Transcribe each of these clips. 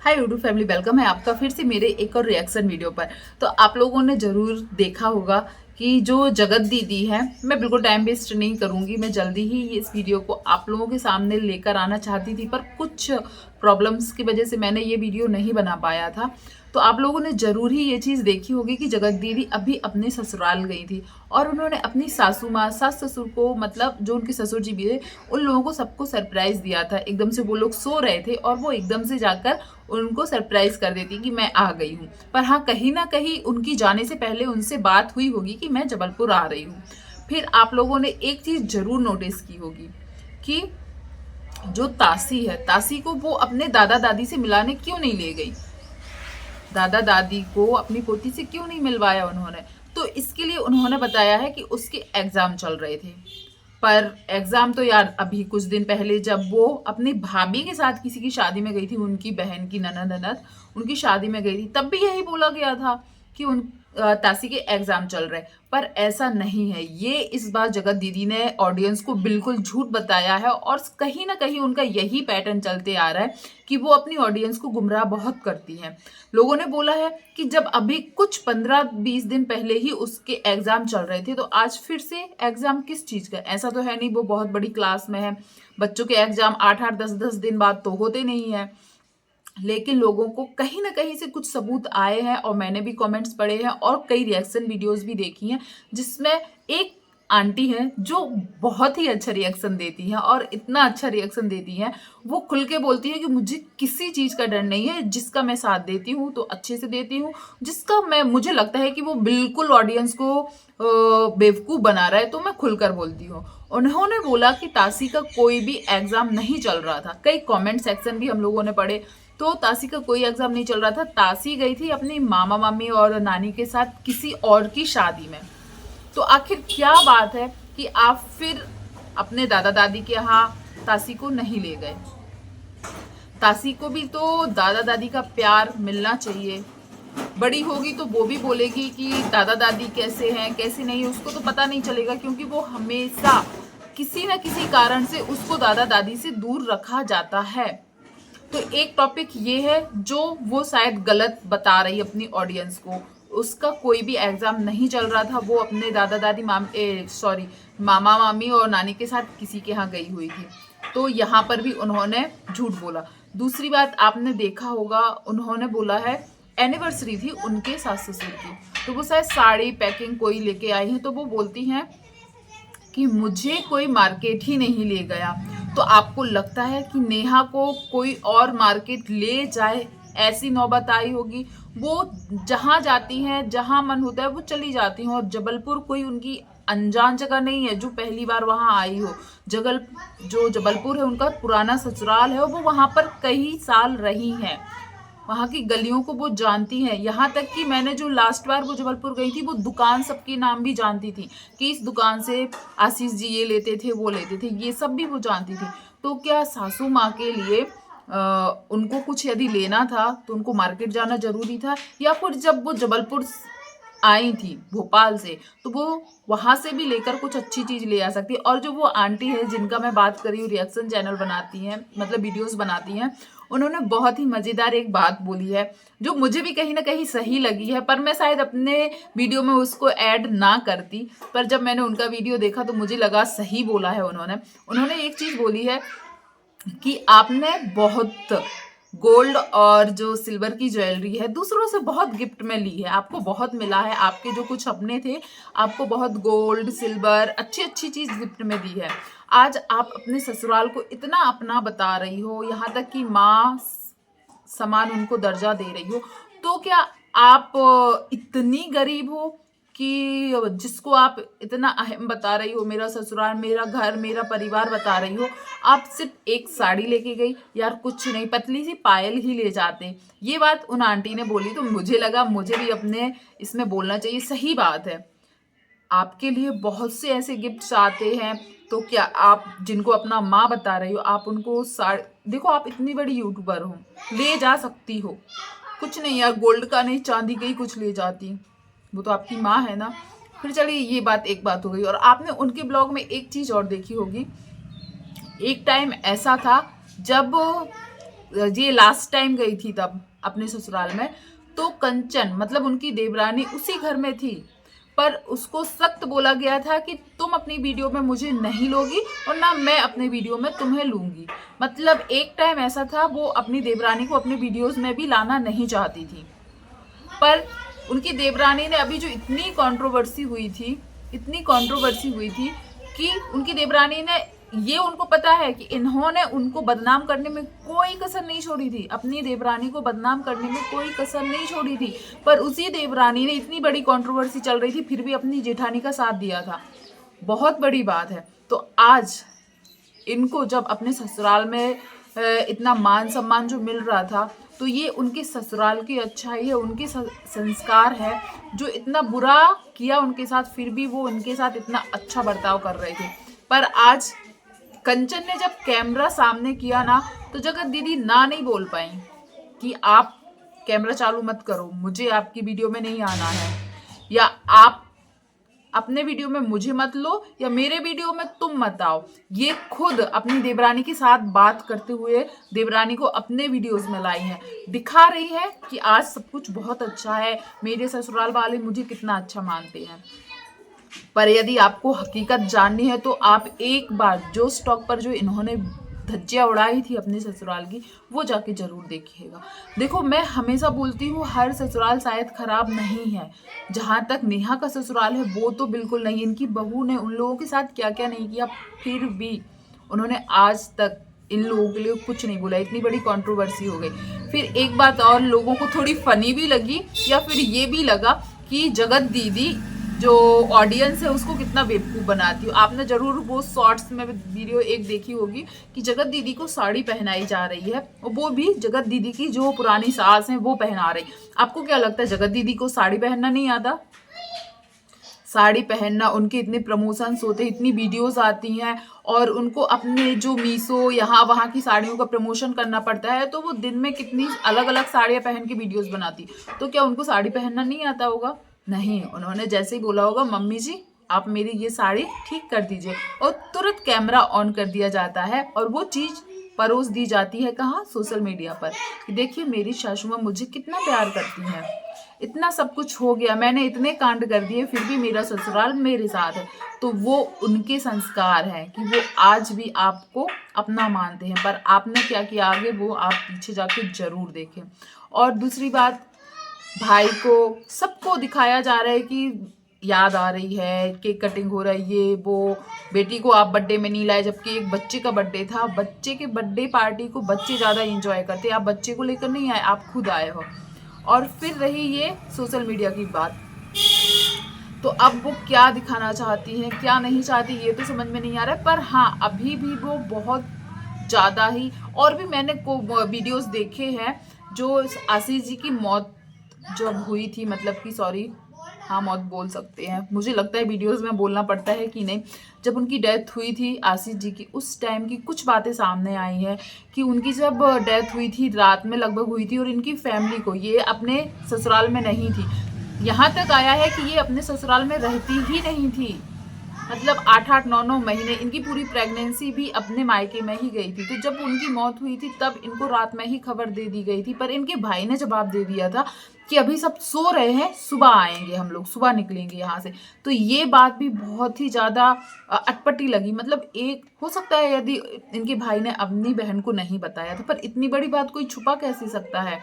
Hi YouTube family, welcome है आपका फिर से मेरे एक और रिएक्शन वीडियो पर। तो आप लोगों ने ज़रूर देखा होगा कि जो जगत दीदी है, मैं बिल्कुल टाइम वेस्ट नहीं करूंगी, मैं जल्दी ही इस वीडियो को आप लोगों के सामने लेकर आना चाहती थी, पर कुछ प्रॉब्लम्स की वजह से मैंने ये वीडियो नहीं बना पाया था। तो आप लोगों ने ज़रूर ही ये चीज़ देखी होगी कि जगत दीदी अभी अपने ससुराल गई थी और उन्होंने अपनी सासू माँ, सास ससुर को, मतलब जो उनके ससुर जी भी थे, उन लोगों को सबको सरप्राइज दिया था। एकदम से वो लोग सो रहे थे और वो एकदम से जाकर उनको सरप्राइज कर देती कि मैं आ गई हूँ। पर हाँ, कहीं ना कहीं उनकी जाने से पहले उनसे बात हुई होगी कि मैं जबलपुर आ रही हूँ। फिर आप लोगों ने एक चीज जरूर नोटिस की होगी कि जो तासी है, तासी को वो अपने दादा दादी से मिलाने क्यों नहीं ले गई, दादा दादी को अपनी पोती से क्यों नहीं मिलवाया उन्होंने। तो इसके लिए उन्होंने बताया है कि उसके एग्जाम चल रहे थे। पर एग्जाम तो यार अभी कुछ दिन पहले जब वो अपनी भाभी के साथ किसी की शादी में गई थी, उनकी बहन की ननद उनकी शादी में गई थी, तब भी यही बोला गया था कि उन तासी के एग्जाम चल रहे। पर ऐसा नहीं है। ये इस बार जगत दीदी ने ऑडियंस को बिल्कुल झूठ बताया है और कहीं ना कहीं उनका यही पैटर्न चलते आ रहा है कि वो अपनी ऑडियंस को गुमराह बहुत करती हैं। लोगों ने बोला है कि जब अभी कुछ 15-20 दिन पहले ही उसके एग्जाम चल रहे थे, तो आज फिर से एग्जाम किस चीज का? ऐसा तो है नहीं वो बहुत बड़ी क्लास में है। बच्चों के एग्जाम 8-8 10-10 दिन बाद तो होते नहीं है। लेकिन लोगों को कहीं ना कहीं से कुछ सबूत आए हैं और मैंने भी कमेंट्स पढ़े हैं और कई रिएक्शन वीडियोस भी देखी हैं, जिसमें एक आंटी है जो बहुत ही अच्छा रिएक्शन देती हैं और इतना अच्छा रिएक्शन देती हैं। वो खुल के बोलती है कि मुझे किसी चीज का डर नहीं है, जिसका मैं साथ देती हूँ तो अच्छे से देती हूँ, जिसका मैं मुझे लगता है कि वो बिल्कुल ऑडियंस को बेवकूफ बना रहा है तो मैं खुलकर बोलती हूँ। उन्होंने बोला कि तासी का कोई भी एग्जाम नहीं चल रहा था। कई कमेंट सेक्शन भी हम लोगों ने पढ़े, तो तासी का कोई एग्जाम नहीं चल रहा था। तासी गई थी अपनी मामा मामी और नानी के साथ किसी और की शादी में। तो आखिर क्या बात है कि आप फिर अपने दादा दादी के यहाँ तासी को नहीं ले गए? तासी को भी तो दादा दादी का प्यार मिलना चाहिए। बड़ी होगी तो वो भी बोलेगी कि दादा दादी कैसे हैं कैसे नहीं, उसको तो पता नहीं चलेगा, क्योंकि वो हमेशा किसी न किसी कारण से उसको दादा दादी से दूर रखा जाता है। तो एक टॉपिक ये है जो वो शायद गलत बता रही अपनी ऑडियंस को। उसका कोई भी एग्जाम नहीं चल रहा था, वो अपने दादा दादी मामा मामी और नानी के साथ किसी के यहाँ गई हुई थी। तो यहाँ पर भी उन्होंने झूठ बोला। दूसरी बात आपने देखा होगा, उन्होंने बोला है एनिवर्सरी थी उनके सास ससुर की, तो वो शायद साड़ी पैकिंग कोई लेके आई है, तो वो बोलती हैं कि मुझे कोई मार्केट ही नहीं ले गया। तो आपको लगता है कि नेहा को कोई और मार्केट ले जाए, ऐसी नौबत आई होगी? वो जहां जाती हैं, जहां मन होता है वो चली जाती हैं, और जबलपुर कोई उनकी अनजान जगह नहीं है जो पहली बार वहां आई हो। जगल जो जबलपुर है उनका पुराना ससुराल है और वो वहां पर कई साल रही हैं, वहां की गलियों को वो जानती हैं। यहाँ तक कि मैंने जो लास्ट बार वो जबलपुर गई थी, वो दुकान सबके नाम भी जानती थी कि इस दुकान से आशीष जी ये लेते थे वो लेते थे, ये सब भी वो जानती थी। तो क्या सासू माँ के लिए उनको कुछ यदि लेना था तो उनको मार्केट जाना जरूरी था? या फिर जब वो जबलपुर आई थी भोपाल से, तो वो वहां से भी लेकर कुछ अच्छी चीज ले आ सकती है? और जो वो आंटी है जिनका मैं बात कर रही हूँ, रिएक्शन चैनल बनाती हैं, मतलब वीडियोस बनाती हैं, उन्होंने बहुत ही मजेदार एक बात बोली है जो मुझे भी कहीं ना कहीं सही लगी है, पर मैं शायद अपने वीडियो में उसको ऐड ना करती। पर जब मैंने उनका वीडियो देखा तो मुझे लगा सही बोला है उन्होंने। उन्होंने एक चीज बोली है कि आपने बहुत गोल्ड और जो सिल्वर की ज्वेलरी है दूसरों से बहुत गिफ्ट में ली है, आपको बहुत मिला है, आपके जो कुछ अपने थे आपको बहुत गोल्ड सिल्वर अच्छी अच्छी चीज गिफ्ट में दी है। आज आप अपने ससुराल को इतना अपना बता रही हो, यहाँ तक कि माँ समान उनको दर्जा दे रही हो, तो क्या आप इतनी गरीब हो कि जिसको आप इतना अहम बता रही हो, मेरा ससुराल मेरा घर मेरा परिवार बता रही हो, आप सिर्फ एक साड़ी लेके गई? यार कुछ नहीं, पतली सी पायल ही ले जाते। ये बात उन आंटी ने बोली तो मुझे लगा मुझे भी अपने इसमें बोलना चाहिए। सही बात है, आपके लिए बहुत से ऐसे गिफ्ट्स आते हैं, तो क्या आप जिनको अपना माँ बता रही हो, आप उनको देखो, आप इतनी बड़ी यूट्यूबर हो, ले जा सकती हो। कुछ नहीं यार, गोल्ड का नहीं चांदी का ही कुछ ले जाती, वो तो आपकी माँ है ना। फिर चलिए, ये बात एक बात हो गई। और आपने उनके ब्लॉग में एक चीज और देखी होगी, एक टाइम ऐसा था जब ये लास्ट टाइम गई थी तब अपने ससुराल में, तो कंचन मतलब उनकी देवरानी उसी घर में थी, पर उसको सख्त बोला गया था कि तुम अपनी वीडियो में मुझे नहीं लोगी और ना मैं अपने वीडियो में तुम्हें लूंगी। मतलब एक टाइम ऐसा था वो अपनी देवरानी को अपनी वीडियोस में भी लाना नहीं चाहती थी, पर उनकी देवरानी ने अभी जो इतनी कंट्रोवर्सी हुई थी कि उनकी देवरानी ने, ये उनको पता है कि इन्होंने उनको बदनाम करने में कोई कसर नहीं छोड़ी थी, अपनी देवरानी को बदनाम करने में कोई कसर नहीं छोड़ी थी, पर उसी देवरानी ने, इतनी बड़ी कंट्रोवर्सी चल रही थी फिर भी अपनी जेठानी का साथ दिया था। बहुत बड़ी बात है। तो आज इनको जब अपने ससुराल में इतना मान सम्मान जो मिल रहा था, तो ये उनके ससुराल की अच्छाई है, उनके संस्कार है, जो इतना बुरा किया उनके साथ फिर भी वो उनके साथ इतना अच्छा बर्ताव कर रहे थे। पर आज कंचन ने जब कैमरा सामने किया ना, तो जगत दीदी ना नहीं बोल पाई कि आप कैमरा चालू मत करो, मुझे आपकी वीडियो में नहीं आना है, या आप अपने वीडियो में मुझे मत लो, या मेरे वीडियो में तुम मत आओ। ये खुद अपनी देवरानी के साथ बात करते हुए देवरानी को अपने वीडियोस में लाई है, दिखा रही है कि आज सब कुछ बहुत अच्छा है, मेरे ससुराल वाले मुझे कितना अच्छा मानते हैं। पर यदि आपको हकीकत जाननी है तो आप एक बार जो स्टॉक पर जो इन्होंने धज्जियाँ उड़ाई थी अपने ससुराल की, वो जाके जरूर देखिएगा। देखो, मैं हमेशा बोलती हूँ हर ससुराल शायद खराब नहीं है, जहाँ तक नेहा का ससुराल है वो तो बिल्कुल नहीं। इनकी बहू ने उन लोगों के साथ क्या क्या नहीं किया, फिर भी उन्होंने आज तक इन लोगों के लिए कुछ नहीं बोला। इतनी बड़ी कंट्रोवर्सी हो गई। फिर एक बात और लोगों को थोड़ी फनी भी लगी, या फिर ये भी लगा कि जगत दीदी जो ऑडियंस है उसको कितना बेवकूफ़ बनाती हो। आपने जरूर वो शॉर्ट्स में वीडियो एक देखी होगी कि जगत दीदी को साड़ी पहनाई जा रही है, और वो भी जगत दीदी की जो पुरानी सास है वो पहना रही। आपको क्या लगता है जगत दीदी को साड़ी पहनना नहीं आता? साड़ी पहनना, उनके इतने प्रमोशंस होते हैं, इतनी वीडियोस आती हैं, और उनको अपने जो मीशो यहाँ वहाँ की साड़ियों का प्रमोशन करना पड़ता है, तो वो दिन में कितनी अलग अलग साड़ियाँ पहन के वीडियोस बनाती। तो क्या उनको साड़ी पहनना नहीं आता होगा? नहीं, उन्होंने जैसे ही बोला होगा मम्मी जी आप मेरी ये साड़ी ठीक कर दीजिए, और तुरंत कैमरा ऑन कर दिया जाता है और वो चीज़ परोस दी जाती है कहाँ? सोशल मीडिया पर, कि देखिए मेरी सासू माँ मुझे कितना प्यार करती हैं, इतना सब कुछ हो गया, मैंने इतने कांड कर दिए फिर भी मेरा ससुराल मेरे साथ है। तो वो उनके संस्कार हैं कि वो आज भी आपको अपना मानते हैं। पर आपने क्या किया आगे, वो आप पीछे जाके जरूर देखें। और दूसरी बात, भाई को सबको दिखाया जा रहा है कि याद आ रही है, केक कटिंग हो रहा है, ये वो, बेटी को आप बर्थडे में नहीं लाए, जबकि एक बच्चे का बर्थडे था। बच्चे के बर्थडे पार्टी को बच्चे ज़्यादा एंजॉय करते हैं, आप बच्चे को लेकर नहीं आए, आप खुद आए हो। और फिर रही ये सोशल मीडिया की बात, तो अब वो क्या दिखाना चाहती है क्या नहीं चाहती ये तो समझ में नहीं आ रहा है। पर हाँ, अभी भी वो बहुत ज़्यादा ही, और भी मैंने को वीडियोस देखे हैं जो आशीष जी की मौत जब हुई थी, मतलब कि सॉरी, हाँ मौत बोल सकते हैं, मुझे लगता है वीडियोस में बोलना पड़ता है कि नहीं, जब उनकी डेथ हुई थी आशीष जी की, उस टाइम की कुछ बातें सामने आई हैं कि उनकी जब डेथ हुई थी रात में लगभग हुई थी, और इनकी फैमिली को, ये अपने ससुराल में नहीं थी, यहाँ तक आया है कि ये अपने ससुराल में रहती ही नहीं थी। मतलब 8-8 9-9 महीने इनकी पूरी प्रेगनेंसी भी अपने मायके में ही गई थी। तो जब उनकी मौत हुई थी तब इनको रात में ही खबर दे दी गई थी, पर इनके भाई ने जवाब दे दिया था कि अभी सब सो रहे हैं, सुबह आएंगे हम लोग, सुबह निकलेंगे यहाँ से। तो ये बात भी बहुत ही ज़्यादा अटपटी लगी। मतलब एक हो सकता है यदि इनके भाई ने अपनी बहन को नहीं बताया था, पर इतनी बड़ी बात कोई छुपा कैसे सकता है?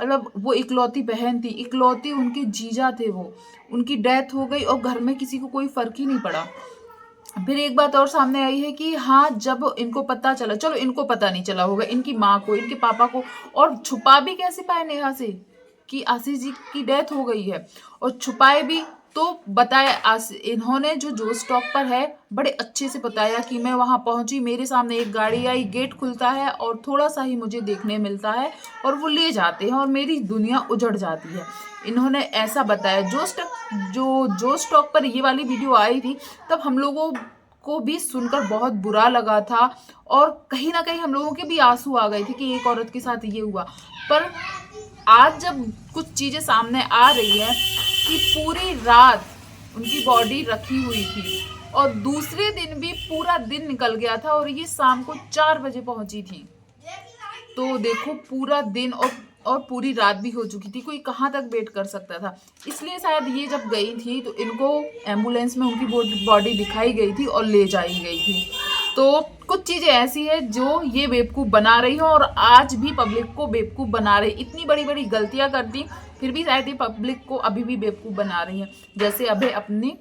मतलब वो इकलौती बहन थी, इकलौती उनके जीजा थे, वो उनकी डेथ हो गई और घर में किसी को कोई फर्क ही नहीं पड़ा। फिर एक बात और सामने आई है कि हाँ, जब इनको पता चला, चलो इनको पता नहीं चला होगा, इनकी माँ को, इनके पापा को, और छुपा भी कैसे पाए नेहा से कि आशीष जी की डेथ हो गई है, और छुपाए भी तो बताया इन्होंने जो स्टॉक पर है, बड़े अच्छे से बताया कि मैं वहां पहुंची, मेरे सामने एक गाड़ी आई, गेट खुलता है और थोड़ा सा ही मुझे देखने मिलता है और वो ले जाते हैं और मेरी दुनिया उजड़ जाती है। इन्होंने ऐसा बताया। जो स्टॉक पर ये वाली वीडियो आई थी तब हम लोगों को भी सुनकर बहुत बुरा लगा था, और कहीं ना कहीं हम लोगों के भी आंसू आ गए थे कि एक औरत के साथ ये हुआ। पर आज जब कुछ चीजें सामने आ रही है कि पूरी रात उनकी बॉडी रखी हुई थी और दूसरे दिन भी पूरा दिन निकल गया था और ये शाम को 4 बजे पहुंची थी, तो देखो पूरा दिन और पूरी रात भी हो चुकी थी, कोई कहाँ तक वेट कर सकता था। इसलिए शायद ये जब गई थी तो इनको एम्बुलेंस में उनकी बॉडी दिखाई गई थी और ले जाई गई थी। तो कुछ चीज़ें ऐसी है जो ये बेवकूफ़ बना रही है और आज भी पब्लिक को बेवकूफ़ बना रही है। इतनी बड़ी बड़ी गलतियां करती फिर भी शायद ये पब्लिक को अभी भी बेवकूफ़ बना रही है। जैसे अभी अपने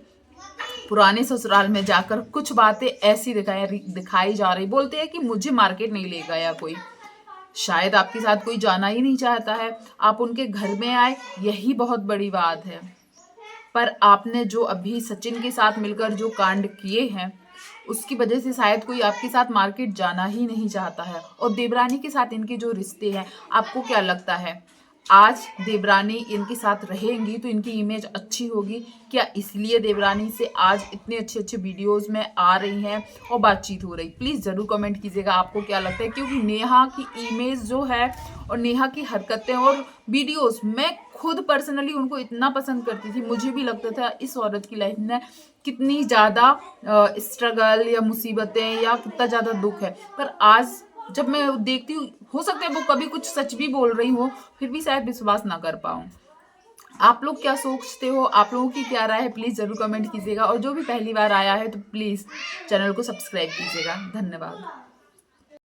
पुराने ससुराल में जाकर कुछ बातें ऐसी दिखाई जा रही, बोलते हैं कि मुझे मार्केट नहीं ले गया कोई। शायद आपके साथ कोई जाना ही नहीं चाहता है, आप उनके घर में आए, यही बहुत बड़ी बात है। पर आपने जो अभी सचिन के साथ मिलकर जो कांड किए हैं उसकी वजह से शायद कोई आपके साथ मार्केट जाना ही नहीं चाहता है। और देवरानी के साथ इनके जो रिश्ते हैं, आपको क्या लगता है आज देवरानी इनके साथ रहेंगी तो इनकी इमेज अच्छी होगी क्या? इसलिए देवरानी से आज इतने अच्छे अच्छे वीडियोस में आ रही हैं और बातचीत हो रही। प्लीज़ ज़रूर कमेंट कीजिएगा आपको क्या लगता है, क्योंकि नेहा की इमेज जो है और नेहा की हरकतें और वीडियोस, मैं खुद पर्सनली उनको इतना पसंद करती थी। मुझे भी लगता था इस औरत की लाइफ में कितनी ज़्यादा स्ट्रगल या मुसीबतें या कितना ज़्यादा दुख है, पर आज जब मैं देखती हूँ, हो सकता है वो कभी कुछ सच भी बोल रही हो, फिर भी शायद विश्वास ना कर पाऊँ। आप लोग क्या सोचते हो, आप लोगों की क्या राय है, प्लीज़ ज़रूर कमेंट कीजिएगा। और जो भी पहली बार आया है तो प्लीज़ चैनल को सब्सक्राइब कीजिएगा। धन्यवाद।